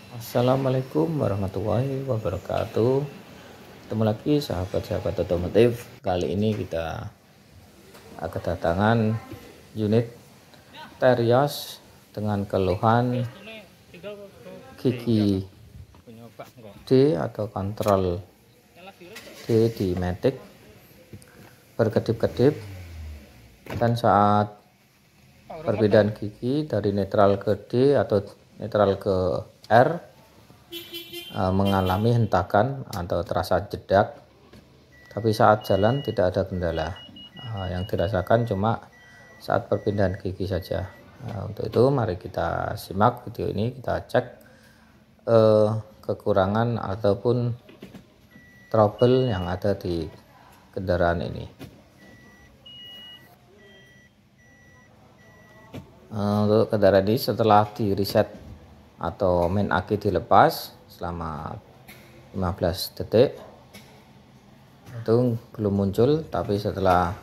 Assalamualaikum warahmatullahi wabarakatuh. Ketemu lagi sahabat-sahabat otomotif. Kali ini kita kedatangan unit Terios dengan keluhan gigi D atau kontrol D di matic berkedip-kedip, dan saat perpindahan gigi dari netral ke D atau netral ke R mengalami hentakan atau terasa jedak, tapi saat jalan tidak ada kendala. Yang dirasakan cuma saat perpindahan gigi saja. Untuk itu mari kita simak video ini, kita cek kekurangan ataupun trouble yang ada di kendaraan ini. Untuk kendaraan ini setelah di reset atau main aki dilepas selama 15 detik itu belum muncul, tapi setelah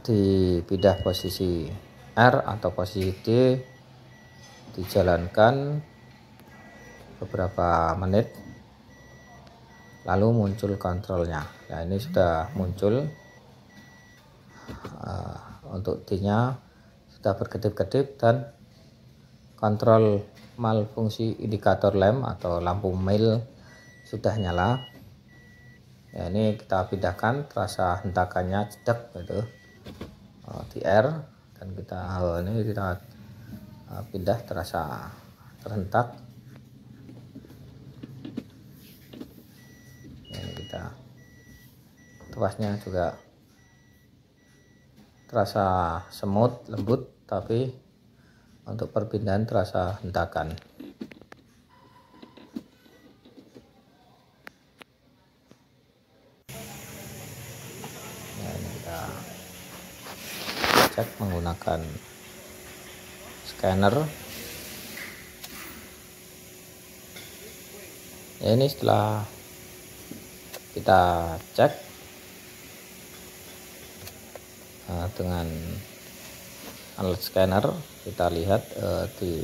dipindah posisi R atau posisi D dijalankan beberapa menit lalu muncul kontrolnya. Ya, ini sudah muncul. Untuk D nya sudah berkedip-kedip dan kontrol malfungsi indikator lem atau lampu mil sudah nyala. Ya, ini kita pindahkan, terasa hentakannya jedak gitu di R, dan ini kita pindah, terasa terhentak. Ya, ini kita tuasnya juga terasa semut lembut, tapi untuk perpindahan terasa hentakan. Ya, ini kita cek menggunakan scanner. Ya, ini setelah kita cek dengan alat scanner, kita lihat di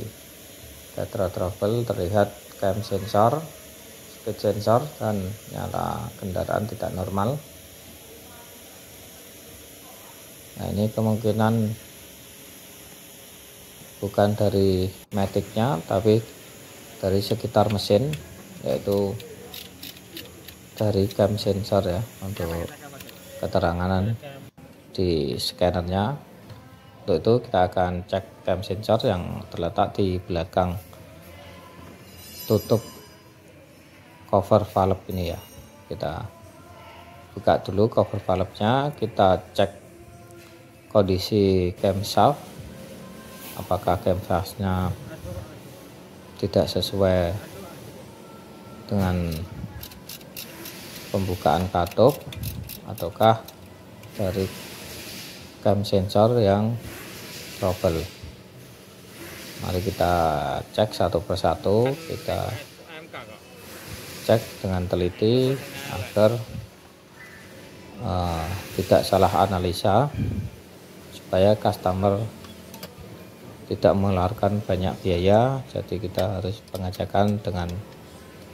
data trouble terlihat cam sensor, speed sensor, dan nyala kendaraan tidak normal. Nah, ini kemungkinan bukan dari maticnya tapi dari sekitar mesin, yaitu dari cam sensor ya, untuk keterangan di scannernya. Untuk itu kita akan cek cam sensor yang terletak di belakang tutup cover valve ini ya. Kita buka dulu cover valve-nya, kita cek kondisi camshaft, apakah camshaft-nya tidak sesuai dengan pembukaan katup ataukah dari cam sensor yang trouble. Mari kita cek satu persatu, kita cek dengan teliti agar tidak salah analisa, supaya customer tidak mengeluarkan banyak biaya. Jadi kita harus pengecekan dengan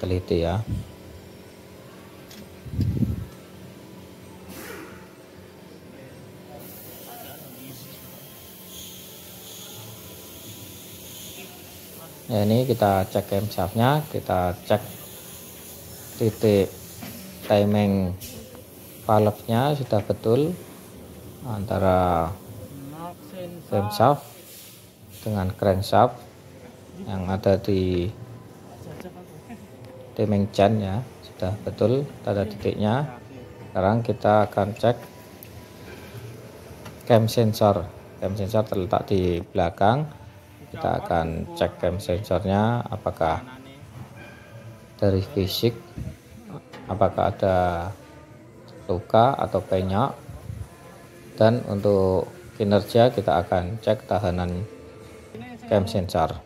teliti ya. Ya, ini kita cek camshaftnya, kita cek titik timing valve-nya sudah betul antara camshaft dengan crankshaft yang ada di timing chain ya, sudah betul tanda titiknya. Sekarang kita akan cek cam sensor. Cam sensor terletak di belakang. Kita akan cek cam sensornya, apakah dari fisik apakah ada luka atau penyok, dan untuk kinerja kita akan cek tahanan cam sensor.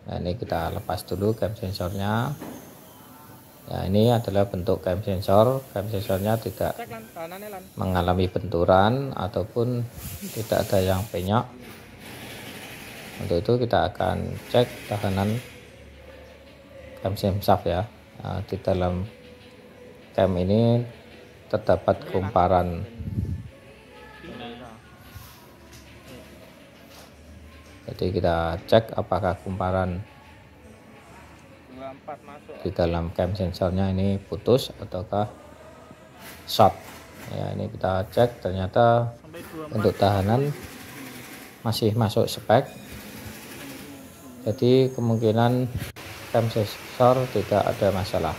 Nah, ini kita lepas dulu cam sensornya. Ya, ini adalah bentuk cam sensor. Cam sensornya tidak mengalami benturan ataupun tidak ada yang penyok. Untuk itu kita akan cek tahanan cam shaft ya. Nah, di dalam cam ini terdapat kumparan. Jadi kita cek apakah kumparan di dalam cam sensornya ini putus ataukah short. Ya, ini kita cek, ternyata untuk tahanan masih masuk spek. Jadi kemungkinan cam sensor tidak ada masalah.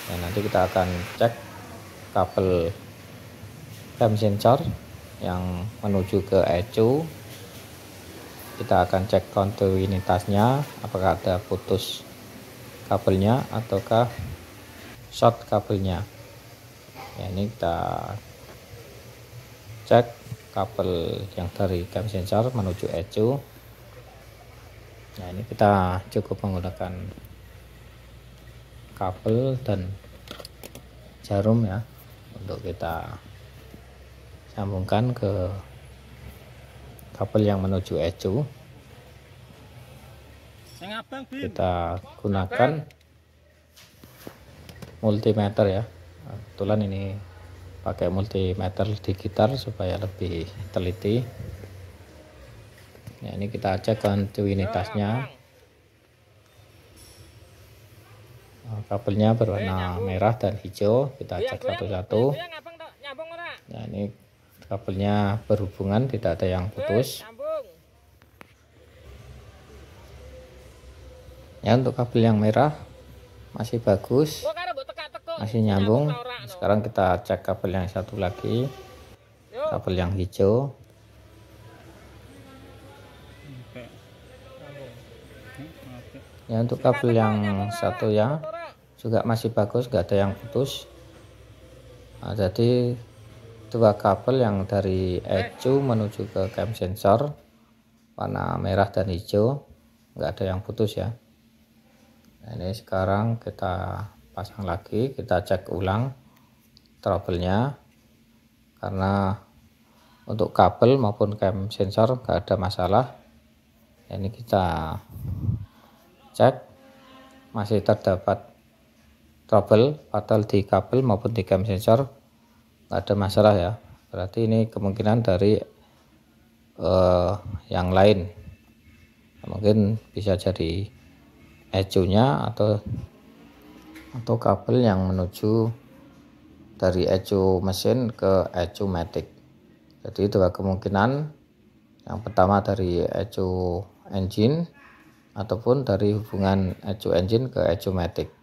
Ya, nanti kita akan cek kabel cam sensor yang menuju ke ECU. Kita akan cek kontinuitasnya, apakah ada putus kabelnya ataukah short kabelnya. Ya, ini kita cek kabel yang dari cam sensor menuju ECU. Nah, ini kita cukup menggunakan kabel dan jarum ya, untuk kita sambungkan ke kabel yang menuju ECU. Kita gunakan multimeter ya. Kebetulan ini pakai multimeter digital supaya lebih teliti. Ya, ini kita cek kontinuitasnya. Kabelnya berwarna merah dan hijau, kita cek satu-satu. Nah, ini kabelnya berhubungan, tidak ada yang putus. Ya, untuk kabel yang merah masih bagus, masih nyambung. Sekarang kita cek kabel yang satu lagi, kabel yang hijau. Ya, untuk kabel yang satu ya juga masih bagus, gak ada yang putus. Nah, jadi dua kabel yang dari ECU menuju ke cam sensor warna merah dan hijau gak ada yang putus ya. Nah, ini sekarang kita pasang lagi, kita cek ulang trouble-nya, karena untuk kabel maupun cam sensor gak ada masalah. Ini kita cek masih terdapat trouble fatal di kabel maupun di cam sensor, nggak ada masalah ya. Berarti ini kemungkinan dari yang lain, mungkin bisa jadi ECU nya atau kabel yang menuju dari ECU mesin ke ECU matic. Jadi dua kemungkinan, yang pertama dari ECU engine ataupun dari hubungan ECU engine ke ECU matic.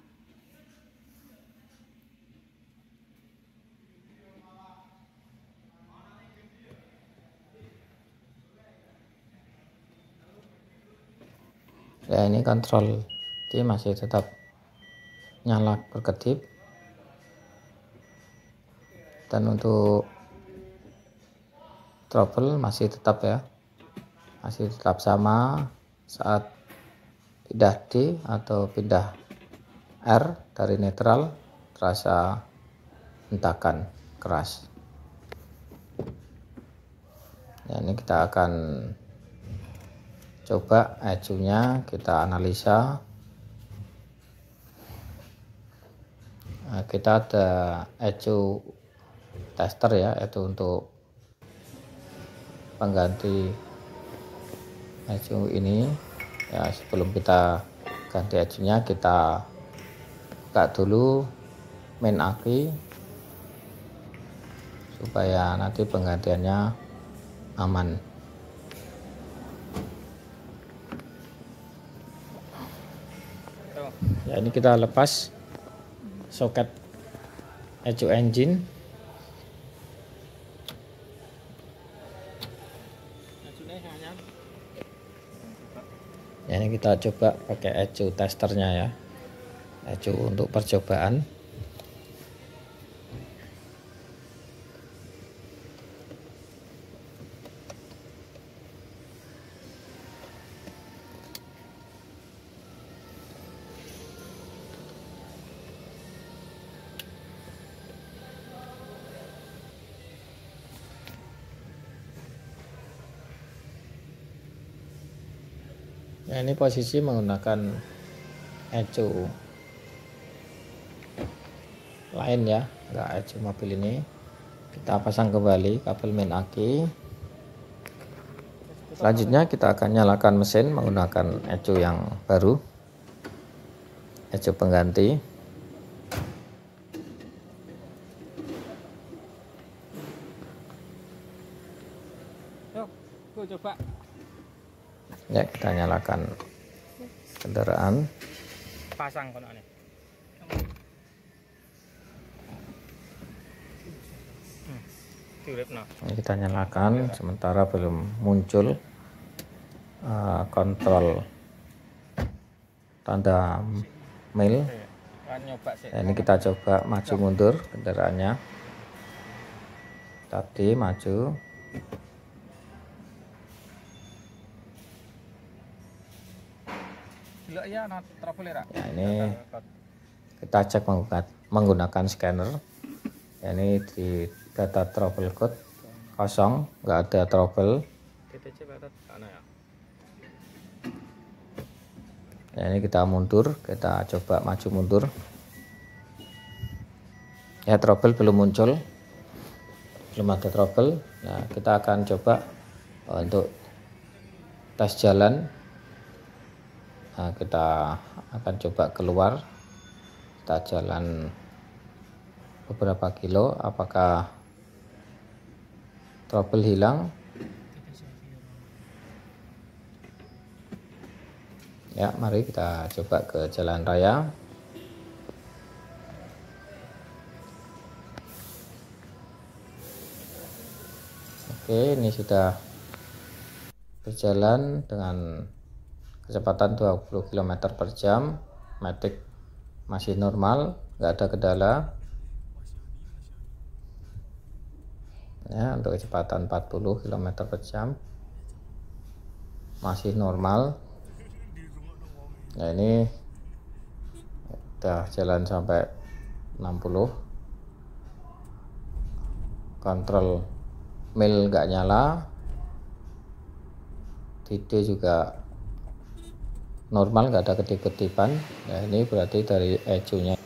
Ya, ini kontrol D masih tetap nyala berkedip, dan untuk trouble masih tetap ya, masih tetap sama saat pindah D atau pindah R dari netral, terasa hentakan keras. Ya, ini kita akan coba ECU nya kita analisa. Nah, kita ada ECU tester ya, itu untuk pengganti ECU ini ya. Sebelum kita ganti ECU nya, kita buka dulu main aki supaya nanti penggantiannya aman. Ya, ini kita lepas soket ECU engine. Ya, ini kita coba pakai ECU testernya ya, ECU untuk percobaan. Nah, ini posisi menggunakan ecu lain ya, enggak ecu mobil ini. Kita pasang kembali kabel main aki. Selanjutnya kita akan nyalakan mesin menggunakan ecu yang baru, ecu pengganti. Yuk, coba. Ya, kita nyalakan kendaraan. Pasang konone. Ini kita nyalakan, sementara belum muncul kontrol tanda mil. Nah, ini kita coba maju mundur kendaraannya. Tadi maju. Ya, ini kita cek menggunakan scanner. Ya, ini di data trouble code kosong, nggak ada trouble. Ya, ini kita mundur, kita coba maju mundur. Ya, trouble belum muncul, belum ada trouble. Nah, kita akan coba untuk tes jalan. Nah, kita akan coba keluar, kita jalan beberapa kilo, apakah trouble hilang. Ya, mari kita coba ke jalan raya. Oke, ini sudah berjalan dengan kecepatan 20 km per jam. Matic masih normal, nggak ada kendala. Ya, untuk kecepatan 40 km per jam masih normal. Nah, ini udah jalan sampai 60. Kontrol mil nggak nyala, TD juga normal, nggak ada ketip-ketipan. Nah, ini berarti dari ecunya